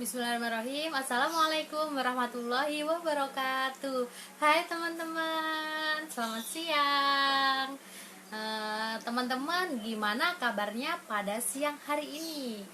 Bismillahirrahmanirrahim. Assalamualaikum warahmatullahi wabarakatuh. Hai teman-teman, selamat siang. Teman-teman, gimana kabarnya pada siang hari ini?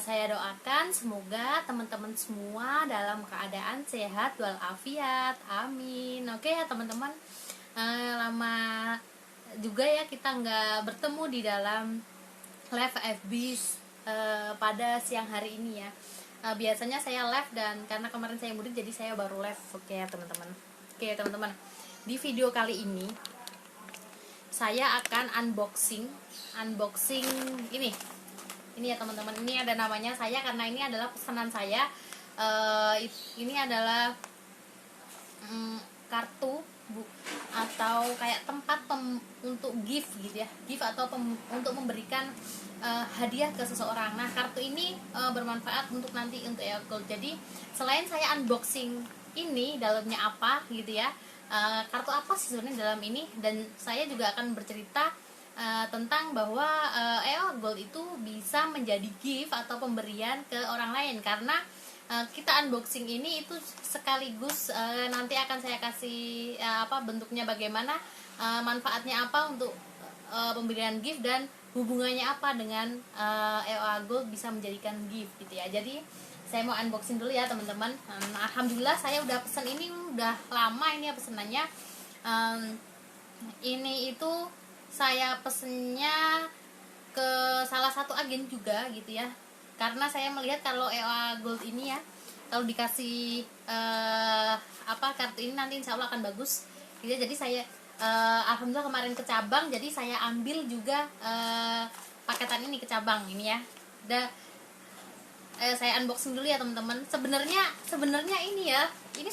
Saya doakan semoga teman-teman semua dalam keadaan sehat walafiat. Amin. Oke ya teman-teman. Lama juga ya kita nggak bertemu di dalam live FB pada siang hari ini ya. Biasanya saya live, dan karena kemarin saya mudik jadi saya baru live. Oke ya teman-teman. Oke teman-teman, di video kali ini saya akan unboxing ini ya teman-teman. Ini ada namanya saya karena ini adalah pesanan saya. Ini adalah kartu atau kayak tempat untuk gift gitu ya, gift atau untuk memberikan hadiah ke seseorang. Nah, kartu ini bermanfaat untuk nanti untuk Gold. Jadi selain saya unboxing ini dalamnya apa gitu ya, kartu apa sih sebenarnya dalam ini, dan saya juga akan bercerita tentang bahwa Gold itu bisa menjadi gift atau pemberian ke orang lain. Karena kita unboxing ini itu sekaligus nanti akan saya kasih bentuknya bagaimana, manfaatnya apa untuk pemberian gift, dan hubungannya apa dengan EOA Gold bisa menjadikan gift gitu ya. Jadi saya mau unboxing dulu ya teman-teman. Alhamdulillah saya udah pesen ini udah lama ini ya pesenannya. Ini itu saya pesennya ke salah satu agen juga gitu ya, karena saya melihat kalau EOA Gold ini ya, kalau dikasih kartu ini nanti insya Allah akan bagus gitu ya. Jadi saya alhamdulillah kemarin ke cabang, jadi saya ambil juga paketan ini ke cabang ini ya. Saya unboxing dulu ya teman-teman. Sebenarnya ini ya, ini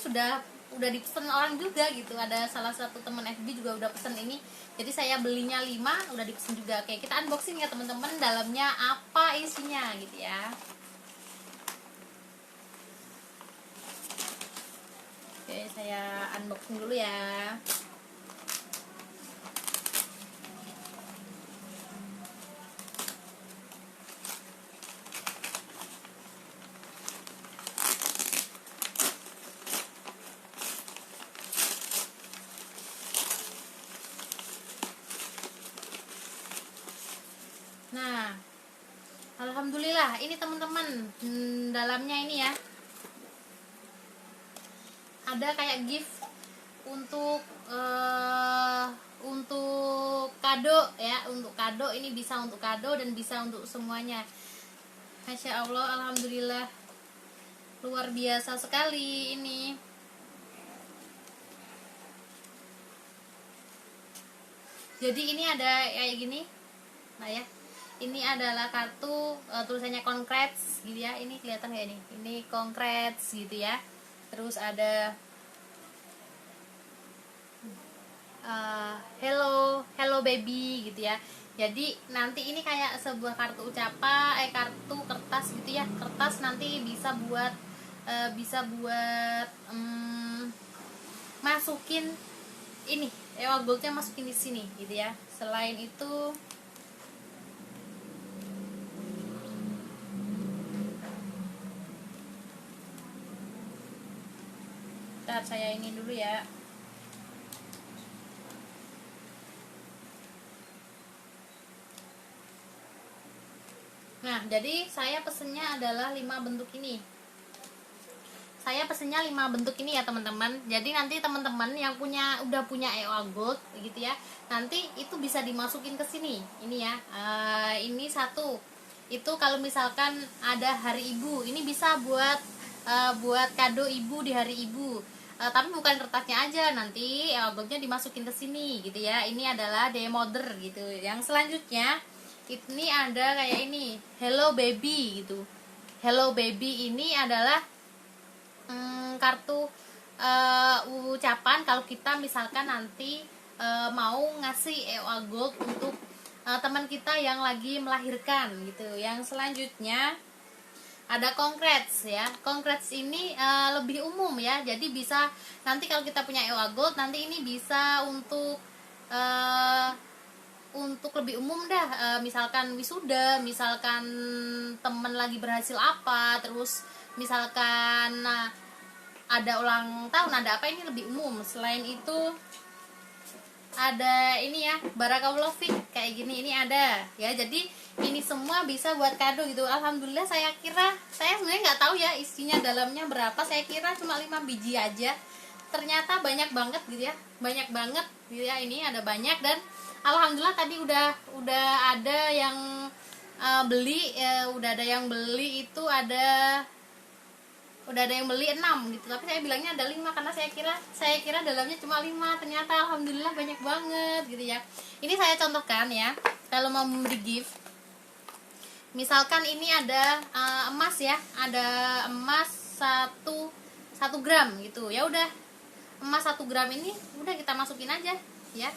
udah dipesan orang juga gitu. Ada salah satu teman FB juga udah pesen ini, jadi saya belinya 5, udah dipesan juga. Oke, kita unboxing ya teman-teman, dalamnya apa isinya gitu ya. Oke, saya unboxing dulu ya. Nah, alhamdulillah ini teman-teman, dalamnya ini ya ada kayak gift untuk kado ya, untuk kado. Ini bisa untuk kado dan bisa untuk semuanya. Masya Allah, alhamdulillah, luar biasa sekali ini. Jadi ini ada kayak gini. Nah ya, ini adalah kartu tulisannya congrats gitu ya. Ini kelihatan kayak ini congrats gitu ya. Terus ada hello baby gitu ya. Jadi nanti ini kayak sebuah kartu ucapan, kartu kertas gitu ya. Kertas nanti bisa buat masukin ini EOA Goldnya, masukin di sini gitu ya. Selain itu ntar saya ini dulu ya. Nah, jadi saya pesennya adalah 5 bentuk ini. Saya pesennya 5 bentuk ini ya teman-teman. Jadi nanti teman-teman yang udah punya EOA Gold gitu ya, nanti itu bisa dimasukin ke sini. Ini ya. Ini satu. Itu kalau misalkan ada hari ibu, ini bisa buat kado ibu di hari ibu. Tapi bukan kertasnya aja, nanti EOA Goldnya dimasukin ke sini gitu ya. Ini adalah demoder gitu. Yang selanjutnya ini ada kayak ini, hello baby gitu. Hello baby ini adalah kartu ucapan kalau kita misalkan nanti mau ngasih EOA Gold untuk teman kita yang lagi melahirkan gitu. Yang selanjutnya ada congrats ya. Congrats ini lebih umum ya. Jadi bisa nanti kalau kita punya EOA Gold, nanti ini bisa untuk lebih umum dah, misalkan wisuda, misalkan temen lagi berhasil apa, terus misalkan ada ulang tahun, ada apa, ini lebih umum. Selain itu ada ini ya, barakallahu fik kayak gini, ini ada ya. Jadi ini semua bisa buat kado gitu. Alhamdulillah, saya sebenarnya nggak tahu ya isinya dalamnya berapa, saya kira cuma 5 biji aja, ternyata banyak banget gitu ya, banyak banget gitu ya. Ini ada banyak, dan alhamdulillah tadi udah ada yang beli ya, udah ada yang beli itu udah ada yang beli 6 gitu, tapi saya bilangnya ada 5 karena saya kira dalamnya cuma 5, ternyata alhamdulillah banyak banget gitu ya. Ini saya contohkan ya, kalau mau memberi gift, misalkan ini ada emas ya, ada emas 1 gram gitu ya. Udah, emas 1 gram ini udah kita masukin aja ya.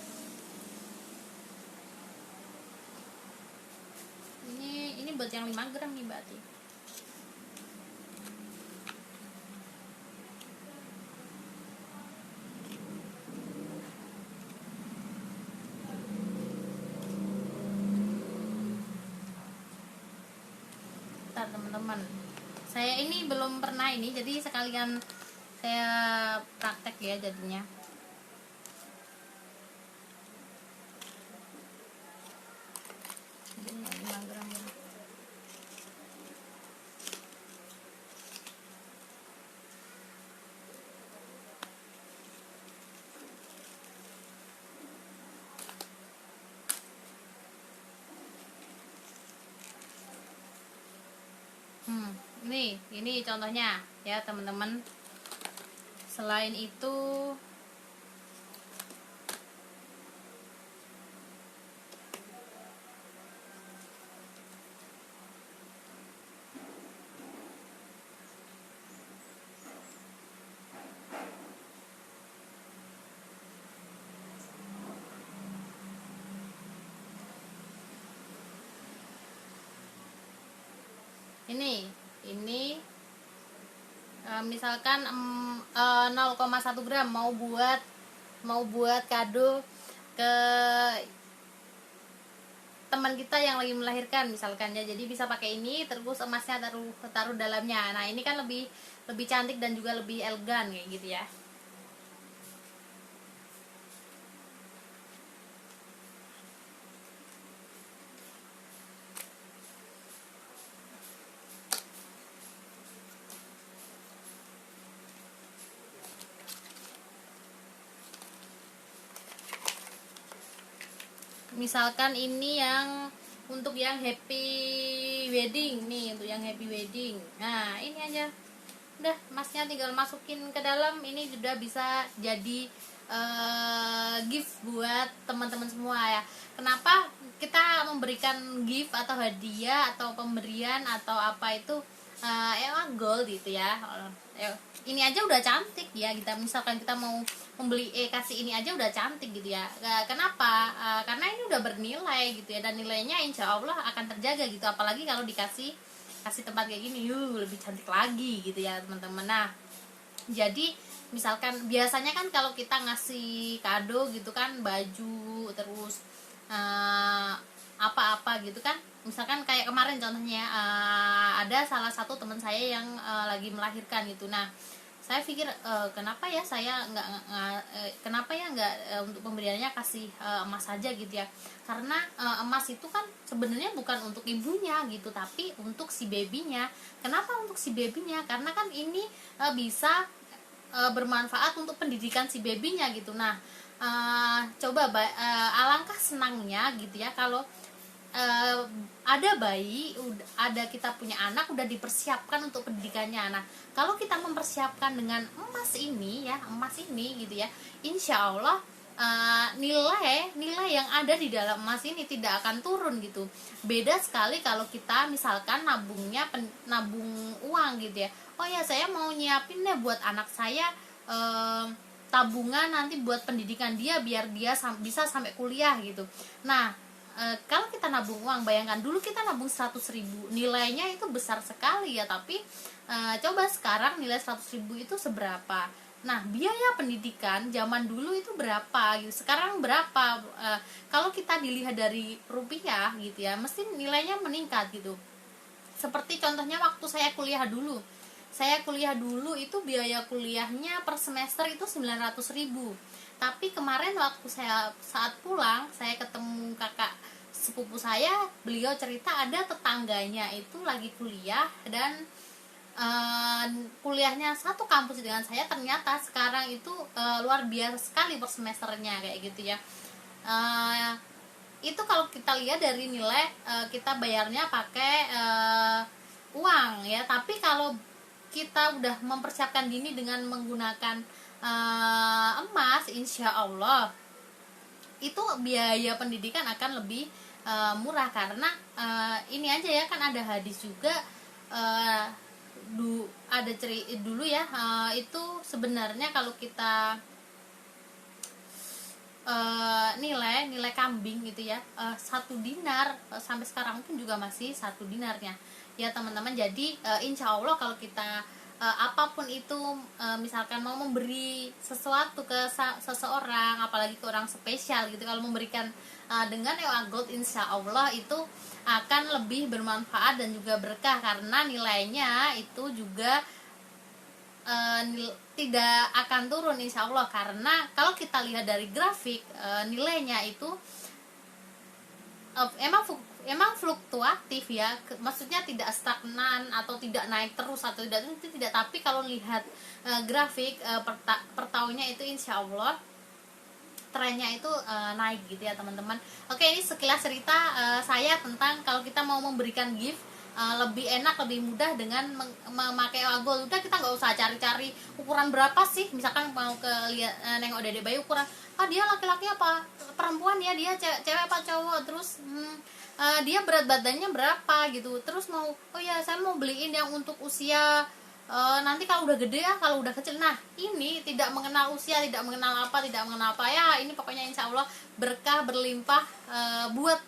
Ini buat yang 5 gram nih berarti. Teman-teman, saya ini belum pernah ini, jadi sekalian saya praktek ya jadinya. Ini 5 gram ya. Ini contohnya ya teman-teman. Selain itu ini misalkan 0,1 gram mau buat kado ke teman kita yang lagi melahirkan misalkan ya. Jadi bisa pakai ini, terus emasnya taruh dalamnya. Nah ini kan lebih cantik dan juga lebih elegan kayak gitu ya. Misalkan ini yang untuk yang happy wedding nih, untuk yang happy wedding. Nah ini aja, udah emasnya tinggal masukin ke dalam. Ini sudah bisa jadi gift buat teman-teman semua ya. Kenapa kita memberikan gift atau hadiah atau pemberian atau apa itu emang gold gitu ya. Ini aja udah cantik ya, misalkan kita mau membeli kasih ini aja udah cantik gitu ya. Kenapa? Karena ini udah bernilai gitu ya, dan nilainya insya Allah akan terjaga gitu. Apalagi kalau kasih tempat kayak gini, lebih cantik lagi gitu ya teman-teman. Nah jadi misalkan biasanya kan kalau kita ngasih kado gitu kan, baju terus apa-apa gitu kan, misalkan kayak kemarin contohnya ada salah satu teman saya yang lagi melahirkan gitu. Nah saya pikir kenapa ya saya nggak untuk pemberiannya kasih emas saja gitu ya. Karena emas itu kan sebenarnya bukan untuk ibunya gitu, tapi untuk si babynya. Kenapa untuk si babynya? Karena kan ini bisa bermanfaat untuk pendidikan si babynya gitu. Nah coba alangkah senangnya gitu ya kalau ada bayi, ada kita punya anak udah dipersiapkan untuk pendidikannya. Nah kalau kita mempersiapkan dengan emas ini gitu ya, insya Allah nilai yang ada di dalam emas ini tidak akan turun gitu. Beda sekali kalau kita misalkan nabung uang gitu ya. Oh ya saya mau nyiapin deh buat anak saya tabungan nanti buat pendidikan dia biar dia bisa sampai kuliah gitu. Nah kalau kita nabung uang, bayangkan dulu kita nabung 100.000, nilainya itu besar sekali ya. Tapi coba sekarang nilai 100.000 itu seberapa? Nah, biaya pendidikan zaman dulu itu berapa gitu, sekarang berapa? Kalau kita dilihat dari rupiah gitu ya, mesti nilainya meningkat gitu. Seperti contohnya waktu saya kuliah dulu. Saya kuliah dulu itu biaya kuliahnya per semester itu 900.000. Tapi kemarin waktu saya saat pulang, saya ketemu kakak sepupu saya, beliau cerita ada tetangganya itu lagi kuliah dan kuliahnya satu kampus dengan saya, ternyata sekarang itu luar biasa sekali per semesternya kayak gitu ya. uh, itu kalau kita lihat dari nilai kita bayarnya pakai uang ya, tapi kalau kita udah mempersiapkan dini dengan menggunakan emas, insya Allah itu biaya pendidikan akan lebih murah. Karena ini aja ya, kan ada hadis juga, ada dulu ya, itu sebenarnya kalau kita nilai kambing gitu ya, 1 dinar, sampai sekarang pun juga masih 1 dinarnya ya teman-teman. Jadi insya Allah kalau kita apapun itu, misalkan mau memberi sesuatu ke seseorang, apalagi ke orang spesial gitu, kalau memberikan dengan EOA Gold, insya Allah itu akan lebih bermanfaat dan juga berkah, karena nilainya itu juga tidak akan turun insya Allah. Karena kalau kita lihat dari grafik, nilainya itu emang fluktuatif ya, maksudnya tidak stagnan atau tidak naik terus atau tidak, itu tidak. Tapi kalau lihat grafik per tahunnya itu insya Allah trennya itu naik gitu ya teman-teman. Oke, ini sekilas cerita saya tentang kalau kita mau memberikan gift lebih enak, lebih mudah dengan memakai Gold. Udah, kita nggak usah cari-cari ukuran berapa sih, misalkan mau ke nengok dedek bayi ukuran, dia laki-laki apa perempuan ya, dia cewek apa cowok, terus dia berat badannya berapa gitu, terus mau oh ya saya mau beliin yang untuk usia nanti kalau udah gede ya, kalau udah kecil. Nah, ini tidak mengenal usia, tidak mengenal apa, tidak mengenal apa ya, ini pokoknya insya Allah berkah berlimpah buat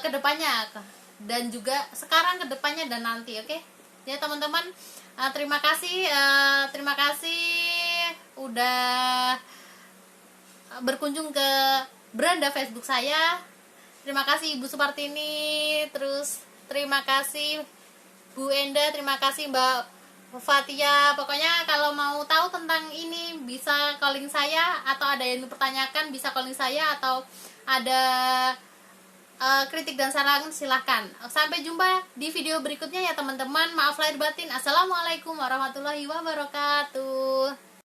kedepannya, dan juga sekarang, kedepannya, dan nanti. Oke ya teman-teman, terima kasih udah berkunjung ke beranda Facebook saya. Terima kasih Ibu Supartini, terus terima kasih Bu Enda, terima kasih Mbak Fatia. Pokoknya kalau mau tahu tentang ini bisa calling saya, atau ada yang dipertanyakan bisa calling saya, atau ada kritik dan saran silahkan. Sampai jumpa di video berikutnya ya teman-teman. Maaf lahir batin. Assalamualaikum warahmatullahi wabarakatuh.